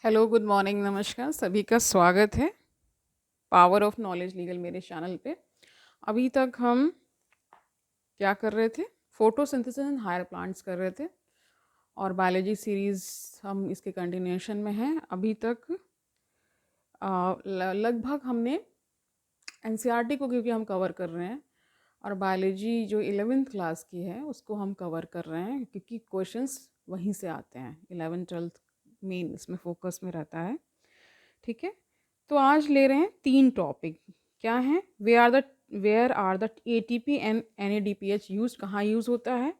Hello, good morning, नमस्कार, सभी का स्वागत है पावर ऑफ नॉलेज लीगल मेरे चैनल पे। अभी तक हम क्या कर रहे थे? फोटोसिंथेसिस इन हायर प्लांट्स कर रहे थे और बायोलॉजी सीरीज़ हम इसके कंटिन्यूएशन में हैं। अभी तक लगभग हमने एनसीईआरटी को क्योंकि हम कवर कर रहे हैं और बायोलॉजी जो 11th क्लास की है उसको हम कवर कर रहे हैं क्योंकि क्वेश्चंस वहीं से आते हैं। 11th 12th मेन इसमें फोकस में रहता है। ठीक है, तो आज ले रहे हैं 3 टॉपिक। क्या हैं? Where are the ATP and NADPH use, कहाँ यूज़ होता है,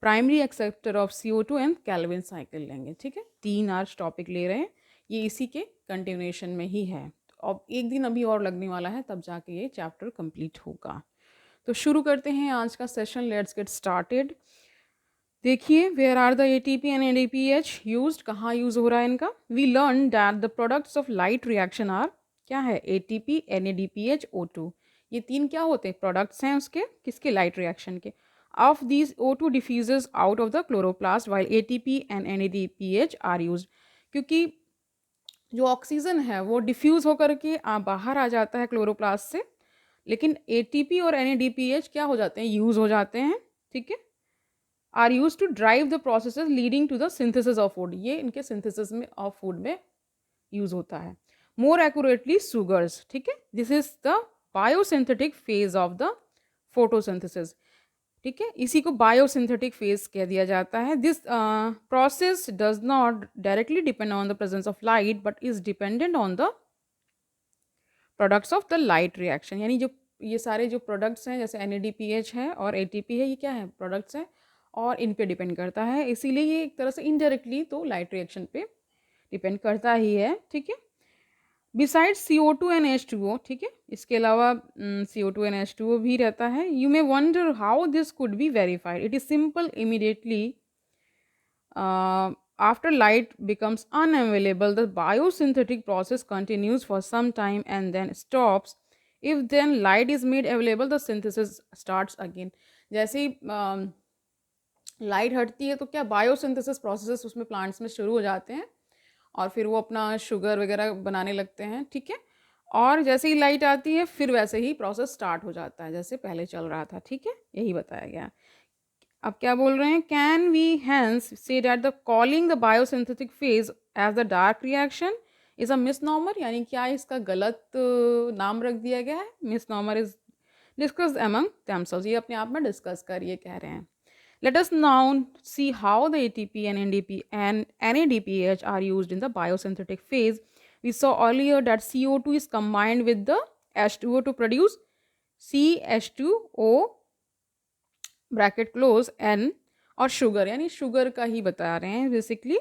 primary acceptor of CO2 and Calvin cycle लेंगे। ठीक है, 3 आज टॉपिक ले रहे हैं, ये इसी के कंटिन्यूएशन में ही है। तो अब एक दिन अभी और लगने वाला है, तब जाके ये चैप्टर कंप्लीट होगा। तो शुरू करते हैं आज का सेशन। Let's get started. देखिए, where are the ATP and NADPH used, कहाँ यूज हो रहा है इनका। We learn that the products of light reaction are, क्या है, एटीपी एनएडीपीएच O2। ये 3 क्या होते हैं? प्रोडक्ट्स हैं उसके, किसके? लाइट रिएक्शन के। Of these O2 diffuses out of the chloroplast while ATP and NADPH are used. क्योंकि जो ऑक्सीजन है वो डिफ्यूज होकर के बाहर आ जाता है क्लोरोप्लास्ट से, लेकिन एटीपी और एनएडीपीएच क्या हो जाते हैं? यूज हो जाते हैं। ठीक है, are used to drive the processes leading to the synthesis of food. ये इनके सिंथेसिस में ऑफ फूड में यूज होता है। मोर एक्यूरेटली सुगर्स। ठीक है, this is the biosynthetic phase of the photosynthesis. ठीक है, इसी को बायोसिंथेटिक फेज कह दिया जाता है। This process does not directly depend on the presence of light but is dependent on the products of the light reaction. यानी जो ये सारे जो प्रोडक्ट्स हैं, जैसे NADPH है और ATP है, ये क्या है? प्रोडक्ट्स हैं और इन पे डिपेंड करता है। इसीलिए ये एक तरह से इनडायरेक्टली तो लाइट रिएक्शन पे डिपेंड करता ही है। ठीक है, बिसाइड्स CO2 एंड H2O। ठीक है, इसके अलावा CO2 एंड H2O भी रहता है। You may wonder how this could be verified. It is simple, immediately after light becomes unavailable, the biosynthetic process continues for some time and then stops. If then light is made available, the synthesis starts again. जैसे ही light हटती है तो क्या biosynthesis processes उसमें plants में शुरू हो जाते हैं और फिर वो अपना शुगर वगैरह बनाने लगते हैं। ठीक है, और जैसे ही लाइट आती है फिर वैसे ही प्रोसेस स्टार्ट हो जाता है जैसे पहले चल रहा था। ठीक है, यही बताया गया। अब क्या बोल रहे हैं? Can we hence say that the calling the biosynthetic phase as the dark reaction is a misnomer. यानी क्या इसका गलत नाम रख दिया गया है? Misnomer is discuss among themselves। ये अपने आप में डिस्कस कर ये कह रहे हैं। Let us now see how the ATP and NDP and NADPH are used in the biosynthetic phase. We saw earlier that CO2 is combined with the H2O to produce CH2O bracket close n, और sugar, यानी sugar का ही बता रहे हैं basically.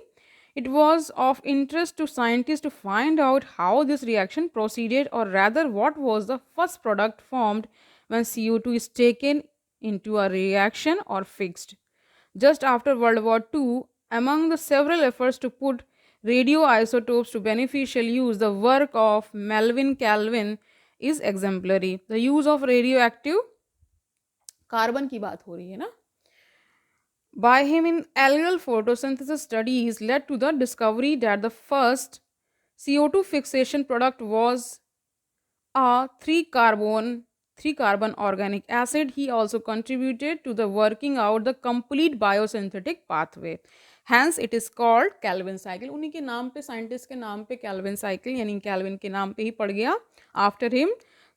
It was of interest to scientist to find out how this reaction proceeded और rather what was the first product formed when CO2 is taken into a reaction or fixed. Just after World War II, among the several efforts to put radioisotopes to beneficial use, the work of Melvin Calvin is exemplary. The use of radioactive carbon की बात हो रही है ना, by him in algal photosynthesis studies led to the discovery that the first CO2 fixation product was a 3 carbon organic acid. He also contributed to the working out the complete biosynthetic pathway. Hence it is called Calvin cycle. उन्हीं के नाम पे, scientist के नाम पे Calvin cycle, यानी Calvin के नाम पे ही पड़ गया। After him,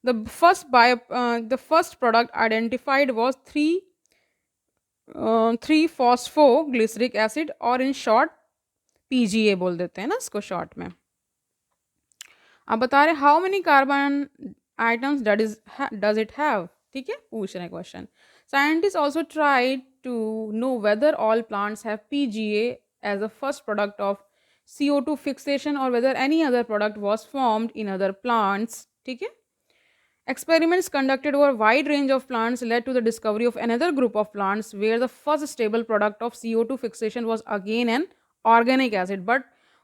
the first product identified was 3-phosphoglyceric acid, और इन शॉर्ट PGA बोल देते हैं ना इसको शॉर्ट में। अब बता रहे how many carbon items does it have. ठीक है, पूछ रहे हैं question. Scientist also try to know whether all plants have PGA as a first product of CO2 fixation or whether any other product was formed in other plants. ठीक है, experiments conducted over a wide range of plants led to the discovery of another group of plants where the first stable product of CO2 fixation was again an organic acid, but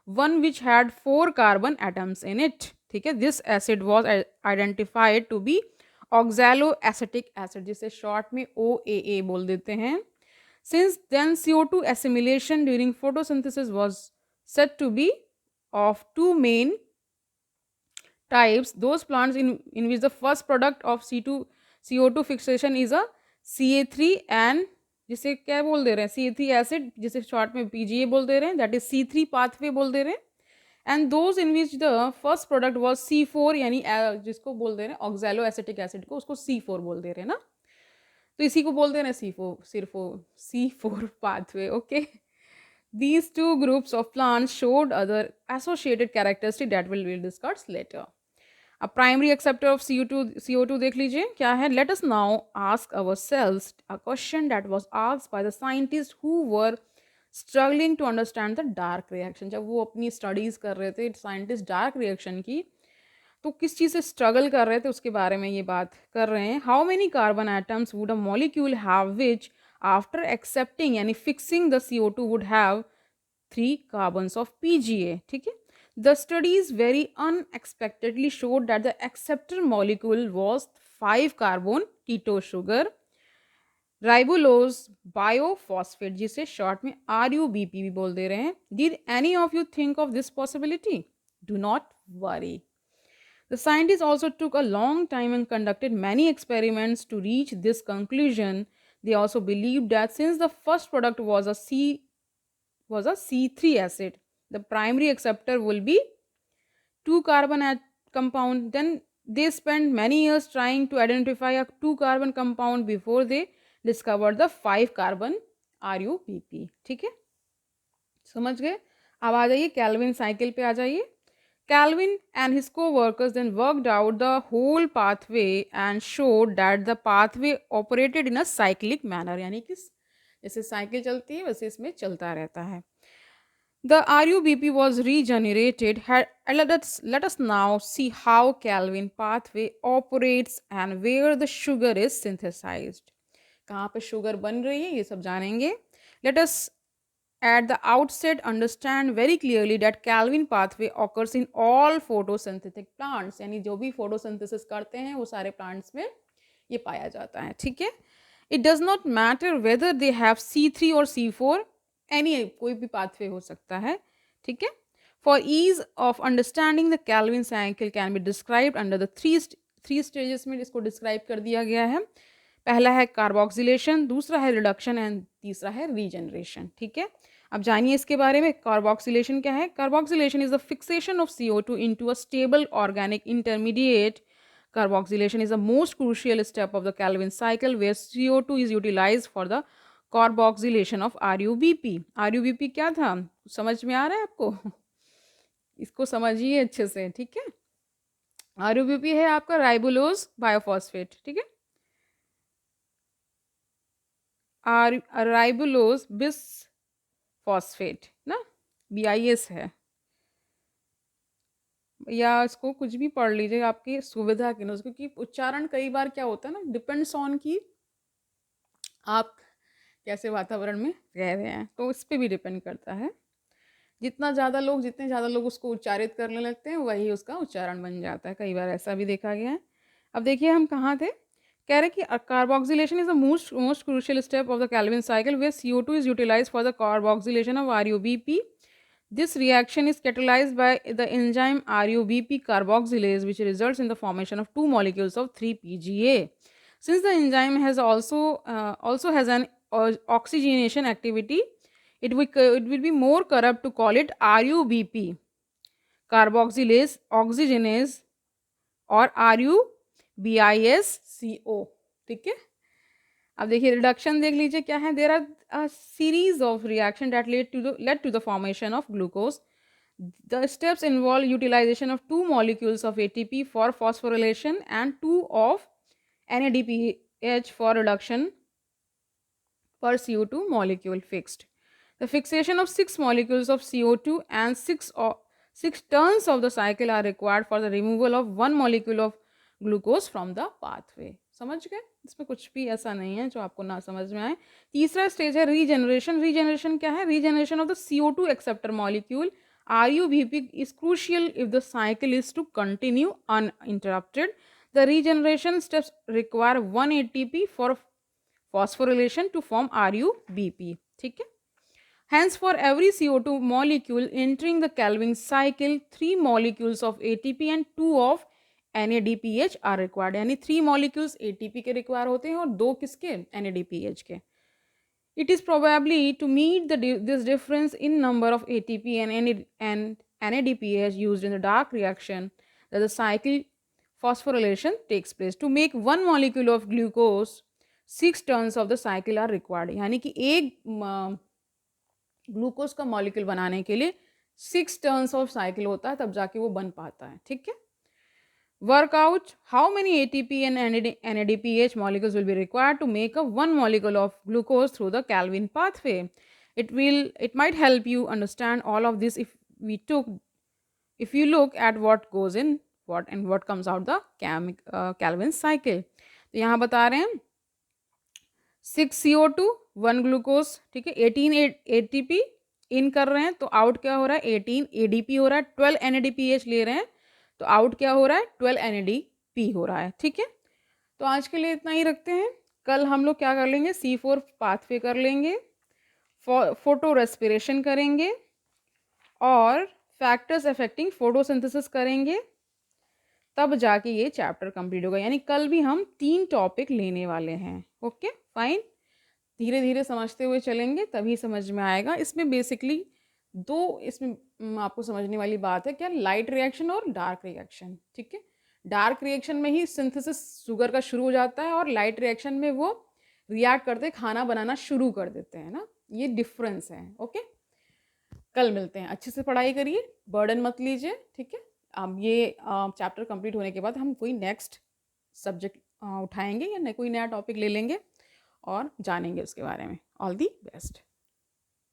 one which had 4 carbon atoms in it. ठीक है, this acid was identified to be oxaloacetic acid, जिसे short में OAA बोल देते हैं। Since then CO2 assimilation during photosynthesis was said to be of two main types, those plants in which the first product of CO2 fixation is a CA3 and जिसे क्या बोल दे रहे हैं CA3 एसिड, जिसे short में PGA बोल दे रहे हैं, दैट इज C3 पाथवे बोल दे रहे हैं. And those in which the first product was C4 यानी जिसको बोल दे रहे हैं ऑक्सैलो एसिटिक एसिड को, उसको C4 बोल दे रहे हैं ना, तो इसी को बोल दे रहे हैं C4 pathway. Okay. These two groups of plants showed other associated characteristics that we'll discuss later. A primary acceptor of CO2 देख लीजिए क्या है. Let us now ask ourselves a question that was asked by the scientists who were struggling to understand the dark reaction. जब वो अपनी studies कर रहे थे साइंटिस्ट डार्क रिएक्शन की, तो किस चीज़ से स्ट्रगल कर रहे थे उसके बारे में ये बात कर रहे हैं. How many carbon atoms would a molecule have which after accepting यानी fixing the CO2 would have 3 carbons of PGA. ठीक है. The studies very unexpectedly showed that the acceptor molecule was 5 carbon keto sugar ribulose biophosphate, जिसे short में RUBP भी बोल दे रहे हैं. Did any of you think of this possibility? Do not worry. The scientists also took a long time and conducted many experiments to reach this conclusion. They also believed that since the first product was a C3 acid, the primary acceptor will be 2 carbon compound. Then they spent many years trying to identify a 2 carbon compound before they discovered the 5 carbon RUBP. ठीक है, समझ गए. अब आ जाइए Calvin cycle पे आ जाइए. Calvin and his co-workers then worked out the whole pathway and showed that the pathway operated in a cyclic manner. यानी कि जैसे साइकिल चलती है वैसे इसमें चलता रहता है. The RUBP was regenerated. Let us now see how Calvin pathway operates and where the sugar is synthesized. कहाँ पे शुगर बन रही है ये सब जानेंगे. Let us at the outset understand very clearly that Calvin pathway occurs in all photosynthetic plants. यानी जो भी photosynthesis करते हैं वो सारे plants में ये पाया जाता है. ठीक है. It does not matter whether they have C3 or C4, कोई भी pathway हो सकता है. ठीक है. For ease of understanding, the Calvin cycle can be described under the three stages में इसको describe कर दिया गया है. पहला है कार्बोक्सिलेशन, दूसरा है रिडक्शन एंड तीसरा है रीजनरेशन. ठीक है. अब जानिए इसके बारे में. कार्बोक्सिलेशन क्या है. Carboxylation is the fixation of CO2 into a stable organic intermediate. Carboxylation is the most crucial step of the Calvin cycle where CO2 is utilized for the carboxylation of RUBP. RUBP क्या था, समझ में आ रहा है आपको? इसको समझिए अच्छे से. ठीक है. RUBP है आपका राइबुलोज बायोफॉस्फेट. ठीक है. राइबुलोज बिस फॉस्फेट ना, BIS है, या इसको कुछ भी पढ़ लीजिए आपकी सुविधा के अनुसार, क्योंकि उच्चारण कई बार क्या होता है ना, डिपेंड्स ऑन की आप कैसे वातावरण में रह रहे हैं, तो इस पर भी डिपेंड करता है. जितने ज़्यादा लोग उसको उच्चारित करने लगते हैं वही उसका उच्चारण बन जाता है. कई बार ऐसा भी देखा गया है. अब देखिए हम कहाँ थे. कह रहे कि carboxylation is the most crucial step of the Calvin cycle where CO2 is utilized for the carboxylation of RUBP. This reaction is catalyzed by the enzyme RUBP carboxylase, which results in the formation of two molecules of 3-PGA. Since the enzyme has also has an oxygenation activity, it will be more correct to call it RUBP carboxylase oxygenase और RUBISCO. ठीक है. अब देखिए reduction देख लीजिए क्या है. There are a series of reaction that led to the formation of glucose. The steps involve utilization of 2 molecules of ATP for phosphorylation and 2 of NADPH for reduction per CO2 molecule fixed. The fixation of 6 molecules of CO2 and 6 turns of the cycle are required for the removal of 1 molecule of glucose from the pathway. समझ गए. इसमें कुछ भी ऐसा नहीं है जो आपको ना समझ में आए. तीसरा स्टेज है रीजनरेशन. रीजनरेशन क्या है. Regeneration of the CO2 acceptor molecule RUBP is crucial if the cycle is to continue uninterrupted. The regeneration steps require 1 ATP for phosphorylation to form RUBP. ठीक है. Hence, for every CO2 molecule entering the Calvin cycle, 3 molecules of ATP and 2 of NADPH are required. यानी 3 molecules ATP के require होते हैं और 2 किसके? NADPH के. It is probably to meet this difference in number of ATP and NADPH used in the dark reaction that the cycle phosphorylation takes place. To make one molecule of glucose, 6 turns of the cycle are required. यानी कि एक glucose का molecule बनाने के लिए 6 turns of cycle होता है, तब जाके वो बन पाता है. ठीक है. Work out how many ATP and NADPH molecules will be required to make a one molecule of glucose through the Calvin pathway. It might help you understand all of this if you look at what goes in what comes out the Calvin cycle. तो यहाँ बता रहे हैं 6 CO2 1 glucose. ठीक है. 18 ATP इन कर रहे हैं तो आउट क्या हो रहा है? 18 ADP हो रहा है. 12 NADPH ले रहे हैं तो आउट क्या हो रहा है? 12 NADP हो रहा है. ठीक है. तो आज के लिए इतना ही रखते हैं. कल हम लोग क्या कर लेंगे? C4 पाथवे कर लेंगे, फोटो रेस्पिरेशन करेंगे और फैक्टर्स अफेक्टिंग फोटोसिंथेसिस करेंगे. तब जाके ये चैप्टर कंप्लीट होगा. यानी कल भी हम 3 टॉपिक लेने वाले हैं. Okay fine. धीरे धीरे समझते हुए चलेंगे तभी समझ में आएगा. इसमें बेसिकली 2 इसमें आपको समझने वाली बात है. क्या? लाइट रिएक्शन और डार्क रिएक्शन. ठीक है. डार्क रिएक्शन में ही सिंथेसिस शुगर का शुरू हो जाता है और लाइट रिएक्शन में वो रिएक्ट करते खाना बनाना शुरू कर देते हैं ना. ये डिफरेंस है. ओके. कल मिलते हैं. अच्छे से पढ़ाई करिए, बर्डन मत लीजिए. ठीक है. अब ये चैप्टर कंप्लीट होने के बाद हम कोई नेक्स्ट सब्जेक्ट उठाएंगे या कोई नया टॉपिक ले लेंगे और जानेंगे उसके बारे में. All the best.